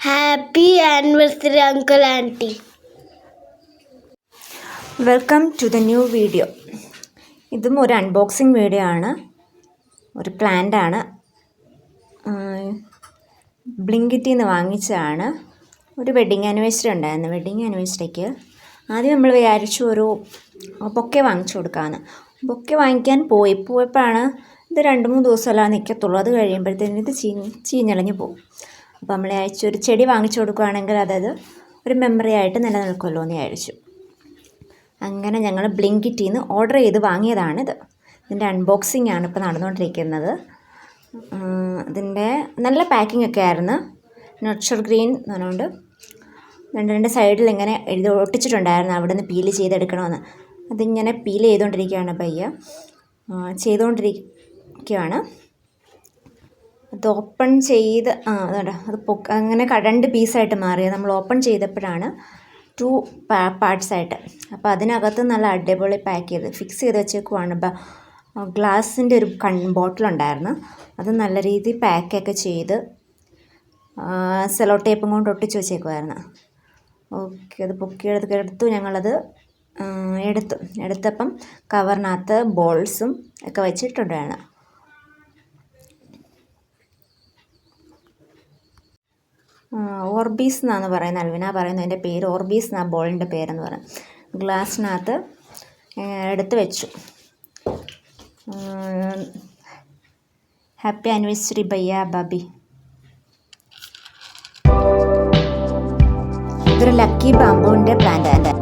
Happy anniversary, Uncle Auntie. Welcome to the new video. ഇതും ഒരു unboxing video ആണ്. ഒരു പ്ലാന്റ് ആണ്. ബ്ലിങ്കിറ്റിൽ നിന്ന് വാങ്ങിച്ചതാണ്. ഒരു വെഡ്ഡിങ് ആനിവേഴ്സറി ഉണ്ടായിരുന്നു. വെഡ്ഡിങ് ആനിവേഴ്സറിക്ക് ആദ്യം നമ്മൾ വിചാരിച്ചു ഒരു ബൊക്കെ വാങ്ങിച്ചു കൊടുക്കാമെന്ന്. ബൊക്കെ വാങ്ങിക്കാൻ പോയപ്പോഴാണ് ഇത് 2-3 ദിവസമല്ല നിൽക്കത്തുള്ളൂ. അത് കഴിയുമ്പോഴത്തേനും ഇത് ചീഞ്ഞളിഞ്ഞ് പോകും. അപ്പോൾ നമ്മൾ വിചാരിച്ചു ഒരു ചെടി വാങ്ങിച്ചു കൊടുക്കുകയാണെങ്കിൽ അതായത് ഒരു മെമ്മറി ആയിട്ട് നിലനിൽക്കുമല്ലോ എന്ന് വിചാരിച്ചു. അങ്ങനെ ഞങ്ങൾ ബ്ലിങ്കിറ്റിൽ നിന്ന് ഓർഡർ ചെയ്ത് വാങ്ങിയതാണിത്. ഇതിൻ്റെ അൺബോക്സിംഗ് ആണ് ഇപ്പോൾ നടന്നുകൊണ്ടിരിക്കുന്നത്. ഇതിൻ്റെ നല്ല പാക്കിംഗ് ഒക്കെ ആയിരുന്നു. നർച്ചർ ഗ്രീൻ എന്ന് പറഞ്ഞുകൊണ്ട് രണ്ട് സൈഡിൽ ഇങ്ങനെ എഴുതി ഒട്ടിച്ചിട്ടുണ്ടായിരുന്നു അവിടെ നിന്ന് പീൽ ചെയ്തെടുക്കണമെന്ന്. അതിങ്ങനെ പീൽ ചെയ്തുകൊണ്ടിരിക്കുകയാണ് ചെയ്തുകൊണ്ടിരിക്കുകയാണ്. അത് ഓപ്പൺ ചെയ്ത് അതുകൊണ്ട് അത് അങ്ങനെ 2 പീസായിട്ട് മാറിയത്. നമ്മൾ ഓപ്പൺ ചെയ്തപ്പോഴാണ് 2 പാർട്സായിട്ട്. അപ്പോൾ അതിനകത്ത് നല്ല അടിപൊളി പാക്ക് ചെയ്ത് ഫിക്സ് ചെയ്ത് വെച്ചേക്കുവാണ്. ഗ്ലാസിൻ്റെ ഒരു ബോട്ടിലുണ്ടായിരുന്നു. അത് നല്ല രീതിയിൽ പാക്കൊക്കെ ചെയ്ത് സെലോ ടേപ്പും കൊണ്ട് ഒട്ടിച്ച് വെച്ചേക്കുമായിരുന്നു. ഓക്കെ, അത് പൊക്കിയെടുത്തു. ഞങ്ങളത് എടുത്തപ്പം കവറിനകത്ത് ബോൾസും ഒക്കെ വെച്ചിട്ടുണ്ടായിരുന്നു. ഓർബീസ് എന്നാണ് പറയുന്നത്. അൽവിന പറയുന്നത് എൻ്റെ പേര് ഓർബീസ് എന്നാണ് ബോളിൻ്റെ പേരെന്ന് പറയുന്നത്. ഗ്ലാസ്സിനകത്ത് എടുത്ത് വെച്ചു. ഹാപ്പി ആനിവേഴ്സറി ഭയ്യ ബാബി. ഇതൊരു ലക്കി ബാമ്പുവിൻ്റെ പ്ലാന്റ്.